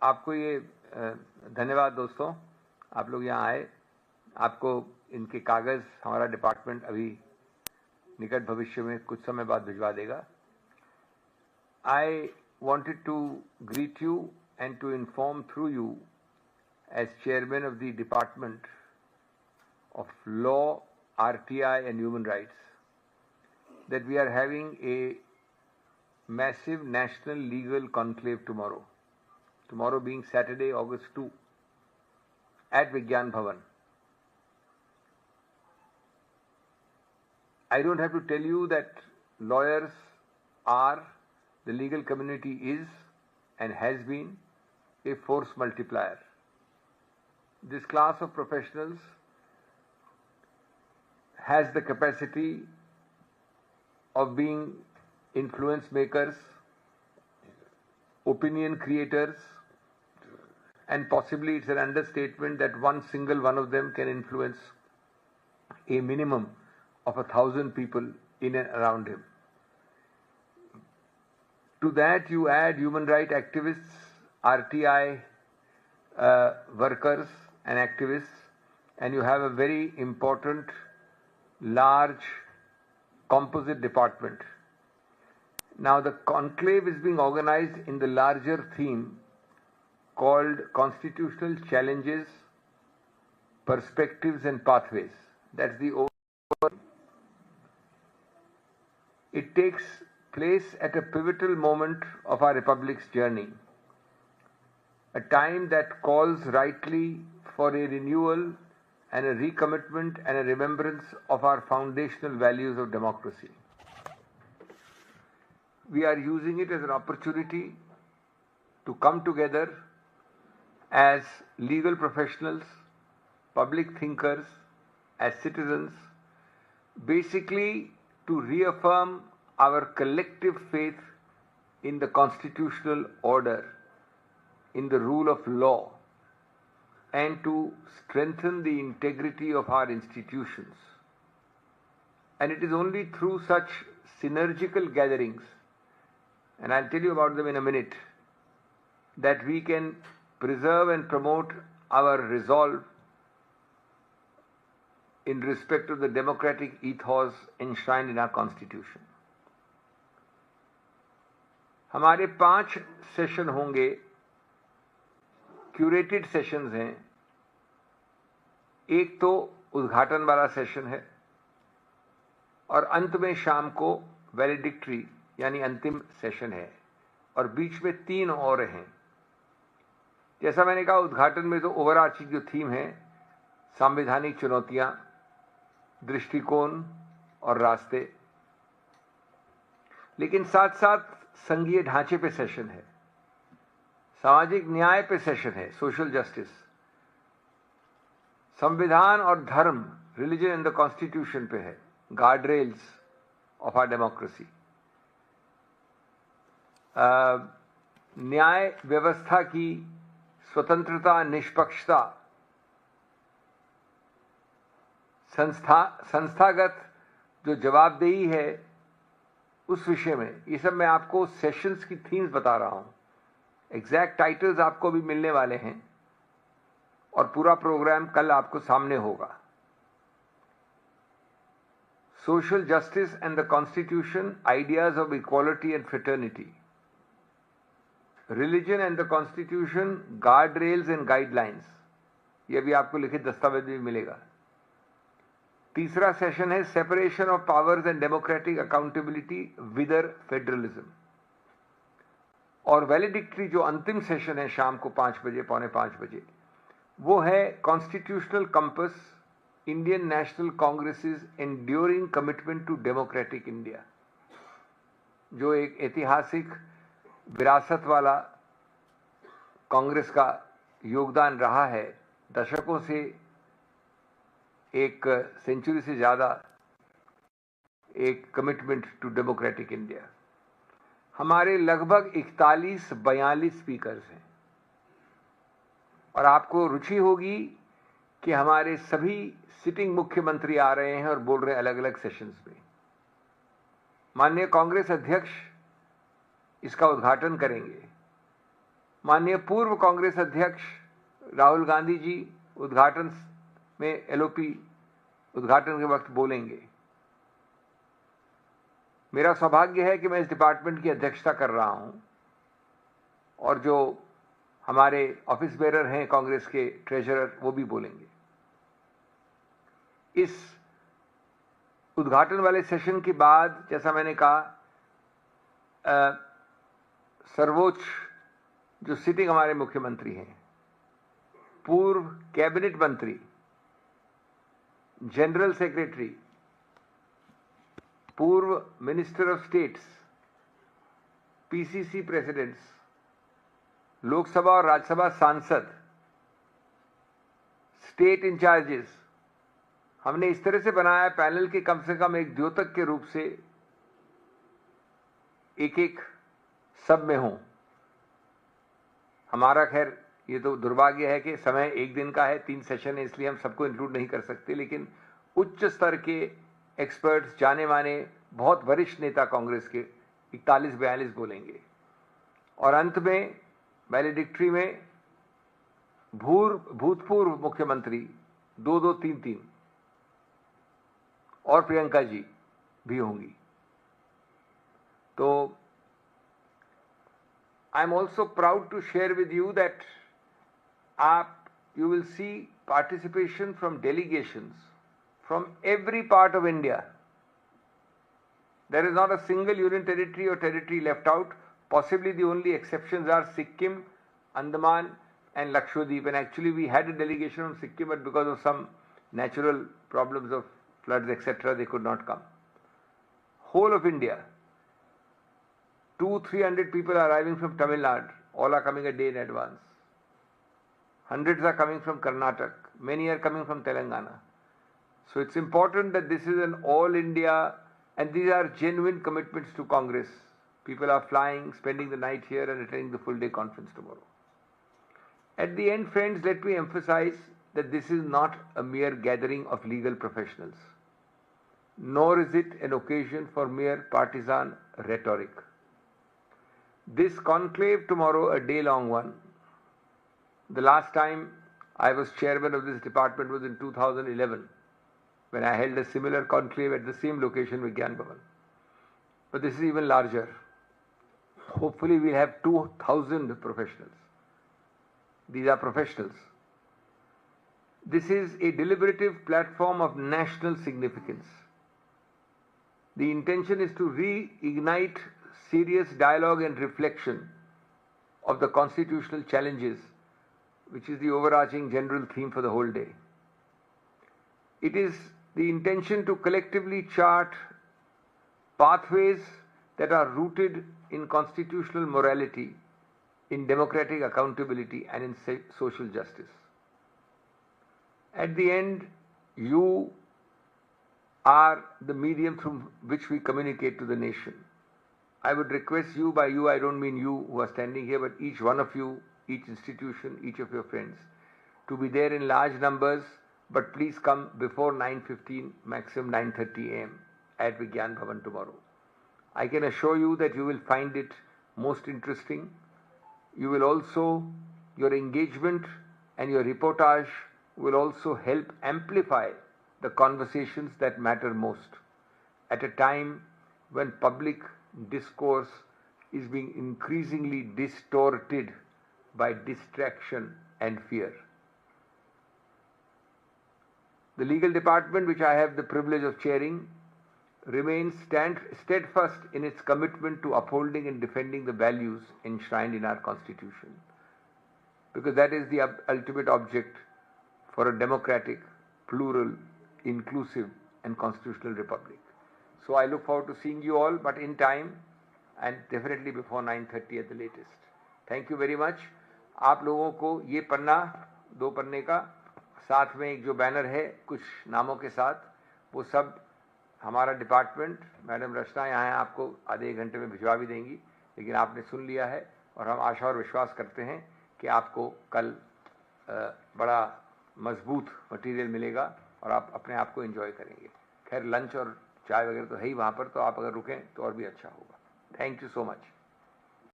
आपको ये धन्यवाद दोस्तों, आप लोग यहाँ आए। आपको इनके कागज हमारा डिपार्टमेंट अभी निकट भविष्य में कुछ समय बाद भिजवा देगा। I wanted to greet you and to inform through you as chairman of the Department of Law, RTI and Human Rights that we are having a massive national legal conclave tomorrow. Tomorrow being Saturday, August 2 at Vigyan Bhavan. I don't have to tell you that lawyers are, the legal community is and has been a force multiplier. This class of professionals has the capacity of being influence makers, opinion creators, and possibly it's an understatement that one single one of them can influence a minimum of 1,000 people in and around him. To that you add human rights activists, RTI workers and activists, and you have a very important, large, composite department. Now the conclave is being organized in the larger theme called Constitutional Challenges, Perspectives and Pathways. That's the overall. It takes place at a pivotal moment of our Republic's journey, a time that calls rightly for a renewal and a recommitment and a remembrance of our foundational values of democracy. We are using it as an opportunity to come together as legal professionals, public thinkers, as citizens, basically to reaffirm our collective faith in the constitutional order, in the rule of law, and to strengthen the integrity of our institutions. And it is only through such synergical gatherings, and I'll tell you about them in a minute, that we can preserve and promote our resolve in respect of the democratic ethos enshrined in our constitution. हमारे 5 session होंगे, curated sessions हैं। एक तो उद्घाटन वाला session है और अंत में शाम को वैलिडिक्टरी यानी अंतिम सेशन है, और बीच में 3 और हैं। जैसा मैंने कहा, उद्घाटन में तो ओवरआर्चिंग जो थीम है, संवैधानिक चुनौतियां, दृष्टिकोण और रास्ते, लेकिन साथ साथ संघीय ढांचे पे सेशन है, सामाजिक न्याय पे सेशन है, सोशल जस्टिस, संविधान और धर्म, रिलीजन एंड द कॉन्स्टिट्यूशन पे है, guard rails of our democracy, न्याय व्यवस्था की स्वतंत्रता, निष्पक्षता, संस्थागत जो जवाबदेही है उस विषय में। ये सब मैं आपको सेशंस की थीम्स बता रहा हूं। एग्जैक्ट टाइटल्स आपको भी मिलने वाले हैं और पूरा प्रोग्राम कल आपको सामने होगा। Social justice and the constitution, ideas of equality and fraternity, religion and the constitution, guard rails and guidelines, यह भी आपको लिखित दस्तावेज में मिलेगा। तीसरा सेशन है separation of powers and democratic accountability whither federalism, और वैलिडिक्टरी जो अंतिम सेशन है शाम को 5 बजे, पौने 5 बजे, वो है constitutional compass, Indian National Congress's enduring commitment to democratic India, जो एक ऐतिहासिक विरासत वाला कांग्रेस का योगदान रहा है, दशकों से, एक सेंचुरी से ज्यादा एक कमिटमेंट टू डेमोक्रेटिक इंडिया। हमारे लगभग 41-42 स्पीकर्स हैं, और आपको रुचि होगी कि हमारे सभी सिटिंग मुख्यमंत्री आ रहे हैं और बोल रहे हैं अलग अलग सेशंस में। माननीय कांग्रेस अध्यक्ष इसका उद्घाटन करेंगे, माननीय पूर्व कांग्रेस अध्यक्ष राहुल गांधी जी उद्घाटन में एलओपी उद्घाटन के वक्त बोलेंगे। मेरा सौभाग्य है कि मैं इस डिपार्टमेंट की अध्यक्षता कर रहा हूं और जो हमारे ऑफिस बेरर हैं कांग्रेस के ट्रेजरर वो भी बोलेंगे। इस उद्घाटन वाले सेशन के बाद जैसा मैंने कहा सर्वोच्च जो सिटिंग हमारे मुख्यमंत्री हैं, पूर्व कैबिनेट मंत्री, जनरल सेक्रेटरी, पूर्व minister of states, PCC presidents, Lok Sabha और राज्यसभा सांसद, स्टेट इंचार्जेस, हमने इस तरह से बनाया पैनल के कम से कम एक द्योतक के रूप से एक सब में हों। हमारा खैर ये तो दुर्भाग्य है कि समय एक दिन का है, 3 सेशन है, इसलिए हम सबको इंक्लूड नहीं कर सकते, लेकिन उच्च स्तर के एक्सपर्ट्स, जाने माने बहुत वरिष्ठ नेता कांग्रेस के 41-42 बोलेंगे और अंत में वैलिडिक्ट्री में भूतपूर्व मुख्यमंत्री 2-2, 3-3 और प्रियंका जी भी होंगी। तो I am also proud to share with you that you will see participation from delegations from every part of India. There is not a single union territory or territory left out. Possibly the only exceptions are Sikkim, Andaman and Lakshadweep, and actually we had a delegation from Sikkim, but because of some natural problems of floods etc. they could not come. Whole of India, 200-300 people are arriving from Tamil Nadu, all are coming a day in advance. Hundreds are coming from Karnataka, many are coming from Telangana. So it's important that this is an all India, and these are genuine commitments to Congress. People are flying, spending the night here and attending the full day conference tomorrow. At the end, friends, let me emphasize that this is not a mere gathering of legal professionals, nor is it an occasion for mere partisan rhetoric. This conclave tomorrow, a day-long one. The last time I was chairman of this department was in 2011, when I held a similar conclave at the same location, Vigyan Bhavan. But this is even larger. Hopefully we'll have 2,000 professionals. These are professionals. This is a deliberative platform of national significance. The intention is to reignite serious dialogue and reflection of the constitutional challenges, which is the overarching general theme for the whole day. It is the intention to collectively chart pathways that are rooted in constitutional morality, in democratic accountability and in social justice. At the end, you are the medium through which we communicate to the nation. I would request you, by you I don't mean you who are standing here, but each one of you, each institution, each of your friends, to be there in large numbers, but please come before 9:15, maximum 9:30 a.m. at Vigyan Bhavan tomorrow. I can assure you that you will find it most interesting. You will also, your engagement and your reportage will also help amplify the conversations that matter most at a time when public discourse is being increasingly distorted by distraction and fear. The legal department, which I have the privilege of chairing, remains steadfast in its commitment to upholding and defending the values enshrined in our Constitution, because that is the ultimate object for a democratic, plural, inclusive and constitutional republic. So I look forward to seeing you all, but in time and definitely before 9:30 at the latest. Thank you very much. आप लोगों को ये पन्ना, 2 पन्ने का, साथ में एक जो बैनर है कुछ नामों के साथ, वो सब हमारा डिपार्टमेंट, मैडम रचना यहाँ हैं, आपको आधे 1 घंटे में भिजवा भी देंगी, लेकिन आपने सुन लिया है और हम आशा और विश्वास करते हैं कि आपको कल बड़ा मजबूत मटेरियल मिलेगा और आप अपने आप को एंजॉय करेंगे। खैर लंच और चाय वगैरह तो है ही वहाँ पर, तो आप अगर रुकें तो और भी अच्छा होगा। Thank you so much.